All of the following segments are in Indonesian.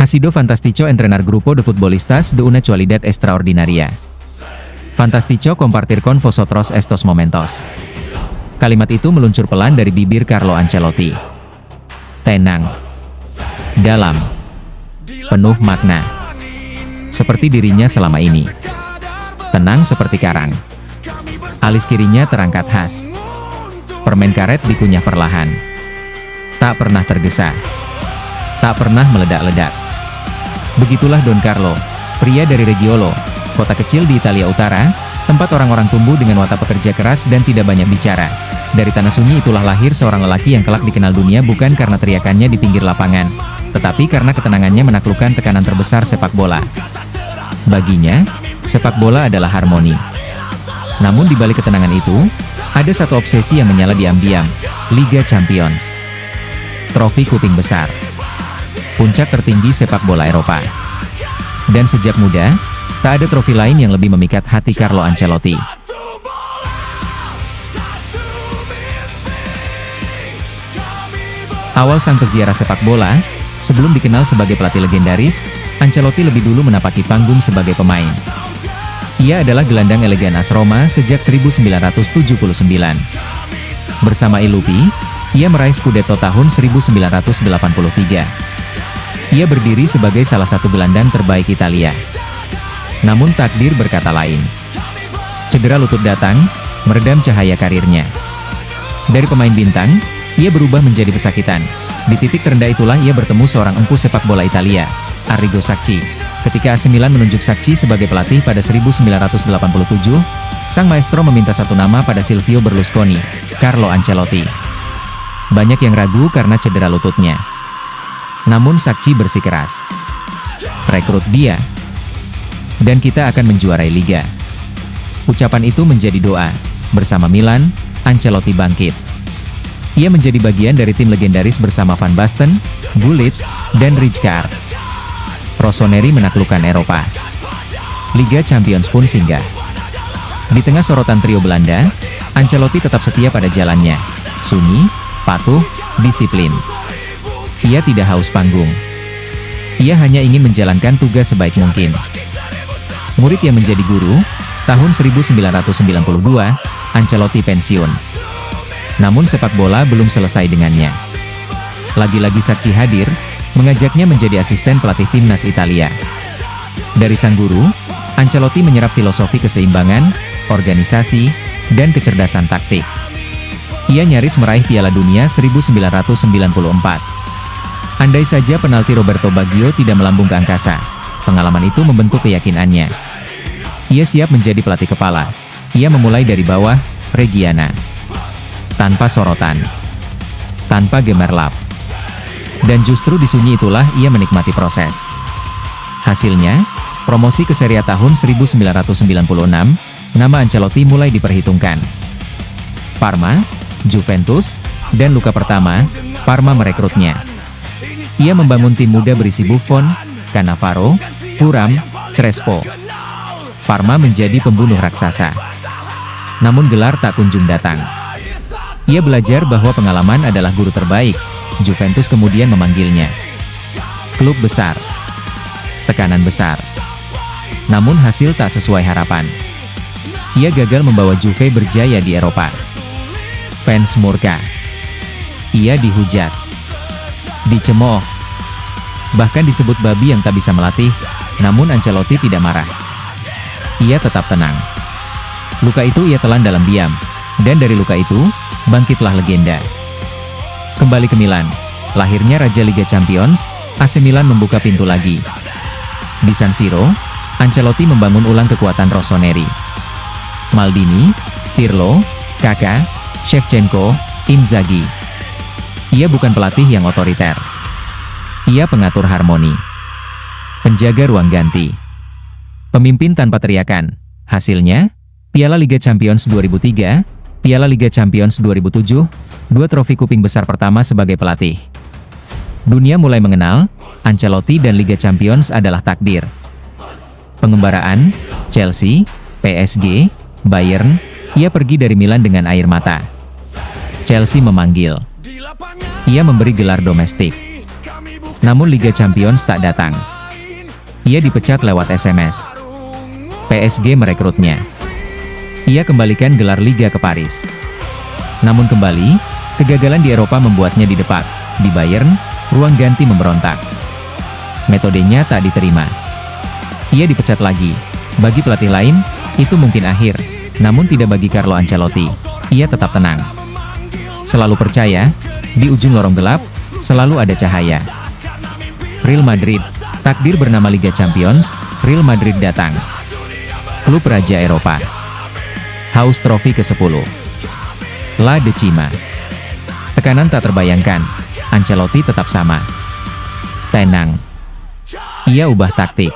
Ha sido fantástico entrenar grupo de futbolistas de una cualidad extraordinaria. Fantástico compartir con vosotros estos momentos. Kalimat itu meluncur pelan dari bibir Carlo Ancelotti. Tenang. Dalam. Penuh makna. Seperti dirinya selama ini. Tenang seperti karang. Alis kirinya terangkat khas. Permen karet dikunyah perlahan. Tak pernah tergesa. Tak pernah meledak-ledak. Begitulah Don Carlo, pria dari Reggiolo, kota kecil di Italia Utara, tempat orang-orang tumbuh dengan watak pekerja keras dan tidak banyak bicara. Dari tanah sunyi itulah lahir seorang lelaki yang kelak dikenal dunia bukan karena teriakannya di pinggir lapangan, tetapi karena ketenangannya menaklukkan tekanan terbesar sepak bola. Baginya, sepak bola adalah harmoni. Namun di balik ketenangan itu, ada satu obsesi yang menyala diam-diam, Liga Champions. Trofi kuping besar. Puncak tertinggi sepak bola Eropa. Dan sejak muda, tak ada trofi lain yang lebih memikat hati Carlo Ancelotti. Awal sang peziarah sepak bola, sebelum dikenal sebagai pelatih legendaris, Ancelotti lebih dulu menapaki panggung sebagai pemain. Ia adalah gelandang elegan AS Roma sejak 1979. Bersama Il Lupi, ia meraih Scudetto tahun 1983. Ia berdiri sebagai salah satu gelandang terbaik Italia. Namun takdir berkata lain. Cedera lutut datang, meredam cahaya karirnya. Dari pemain bintang, ia berubah menjadi pesakitan. Di titik terendah itulah ia bertemu seorang empu sepak bola Italia, Arrigo Sacchi. Ketika AC Milan menunjuk Sacchi sebagai pelatih pada 1987, sang maestro meminta satu nama pada Silvio Berlusconi, Carlo Ancelotti. Banyak yang ragu karena cedera lututnya. Namun Sacchi bersikeras. Rekrut dia. Dan kita akan menjuarai Liga. Ucapan itu menjadi doa. Bersama Milan, Ancelotti bangkit. Ia menjadi bagian dari tim legendaris bersama Van Basten, Gullit, dan Rijkaard. Rossoneri menaklukkan Eropa. Liga Champions pun singgah. Di tengah sorotan trio Belanda, Ancelotti tetap setia pada jalannya. Sunyi, patuh, disiplin. Ia tidak haus panggung. Ia hanya ingin menjalankan tugas sebaik mungkin. Murid yang menjadi guru, tahun 1992, Ancelotti pensiun. Namun sepak bola belum selesai dengannya. Lagi-lagi Sacchi hadir, mengajaknya menjadi asisten pelatih timnas Italia. Dari sang guru, Ancelotti menyerap filosofi keseimbangan, organisasi, dan kecerdasan taktik. Ia nyaris meraih Piala Dunia 1994. Andai saja penalti Roberto Baggio tidak melambung ke angkasa, pengalaman itu membentuk keyakinannya. Ia siap menjadi pelatih kepala. Ia memulai dari bawah, Reggiana. Tanpa sorotan. Tanpa gemerlap. Dan justru di sunyi itulah ia menikmati proses. Hasilnya, promosi ke Serie A tahun 1996, nama Ancelotti mulai diperhitungkan. Parma, Juventus, dan luka pertama, Parma merekrutnya. Ia membangun tim muda berisi Buffon, Cannavaro, Thuram, Crespo. Parma menjadi pembunuh raksasa. Namun gelar tak kunjung datang. Ia belajar bahwa pengalaman adalah guru terbaik. Juventus kemudian memanggilnya. Klub besar. Tekanan besar. Namun hasil tak sesuai harapan. Ia gagal membawa Juve berjaya di Eropa. Fans murka. Ia dihujat. Dicemooh. Bahkan disebut babi yang tak bisa melatih, namun Ancelotti tidak marah. Ia tetap tenang. Luka itu ia telan dalam diam, dan dari luka itu, bangkitlah legenda. Kembali ke Milan, lahirnya Raja Liga Champions, AC Milan membuka pintu lagi. Di San Siro, Ancelotti membangun ulang kekuatan Rossoneri. Maldini, Pirlo, Kakà, Shevchenko, Inzaghi. Ia bukan pelatih yang otoriter. Ia pengatur harmoni. Penjaga ruang ganti. Pemimpin tanpa teriakan. Hasilnya, Piala Liga Champions 2003, Piala Liga Champions 2007, 2 trofi kuping besar pertama sebagai pelatih. Dunia mulai mengenal, Ancelotti dan Liga Champions adalah takdir. Pengembaraan, Chelsea, PSG, Bayern, ia pergi dari Milan dengan air mata. Chelsea memanggil. Ia memberi gelar domestik. Namun Liga Champions tak datang. Ia dipecat lewat SMS. PSG merekrutnya. Ia kembalikan gelar Liga ke Paris. Namun kembali, kegagalan di Eropa membuatnya didepak. Di Bayern, ruang ganti memberontak. Metodenya tak diterima. Ia dipecat lagi. Bagi pelatih lain, itu mungkin akhir. Namun tidak bagi Carlo Ancelotti. Ia tetap tenang. Selalu percaya, di ujung lorong gelap, selalu ada cahaya. Real Madrid, takdir bernama Liga Champions, Real Madrid datang. Klub Raja Eropa. Haus trofi ke-10. La Decima. Tekanan tak terbayangkan. Ancelotti tetap sama. Tenang. Ia ubah taktik.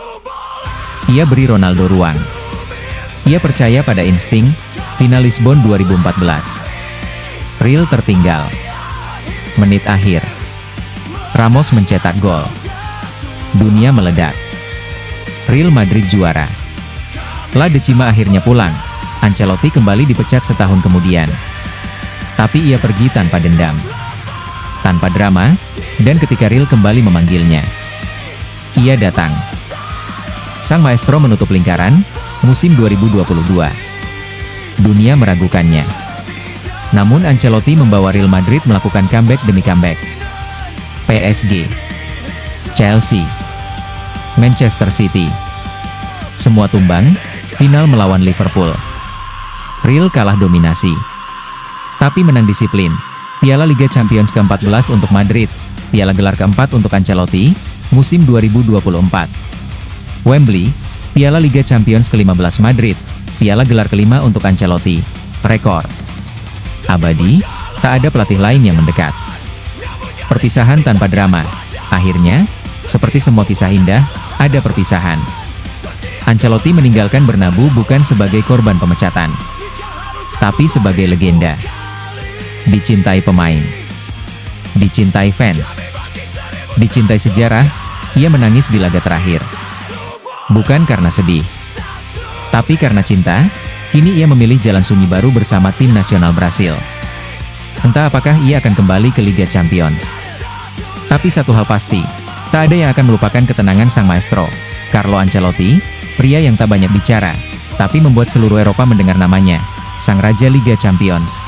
Ia beri Ronaldo ruang. Ia percaya pada insting, final Lisbon 2014. Real tertinggal. Menit akhir. Ramos mencetak gol. Dunia meledak. Real Madrid juara. La Decima akhirnya pulang. Ancelotti kembali dipecat setahun kemudian. Tapi ia pergi tanpa dendam. Tanpa drama, dan ketika Real kembali memanggilnya, ia datang. Sang maestro menutup lingkaran, musim 2022. Dunia meragukannya. Namun Ancelotti membawa Real Madrid melakukan comeback demi comeback. PSG, Chelsea, Manchester City. Semua tumbang, final melawan Liverpool. Real kalah dominasi. Tapi menang disiplin. Piala Liga Champions ke-14 untuk Madrid, piala gelar keempat untuk Ancelotti, musim 2024. Wembley, Piala Liga Champions ke-15 Madrid, piala gelar kelima untuk Ancelotti, rekor. Abadi, tak ada pelatih lain yang mendekat. Perpisahan tanpa drama. Akhirnya, seperti semua kisah indah, ada perpisahan. Ancelotti meninggalkan Bernabeu bukan sebagai korban pemecatan, tapi sebagai legenda. Dicintai pemain, dicintai fans, dicintai sejarah. Ia menangis di laga terakhir. Bukan karena sedih, tapi karena cinta. Kini ia memilih jalan sunyi baru bersama tim nasional Brasil. Entah apakah ia akan kembali ke Liga Champions. Tapi satu hal pasti, tak ada yang akan melupakan ketenangan sang maestro, Carlo Ancelotti, pria yang tak banyak bicara, tapi membuat seluruh Eropa mendengar namanya, sang Raja Liga Champions.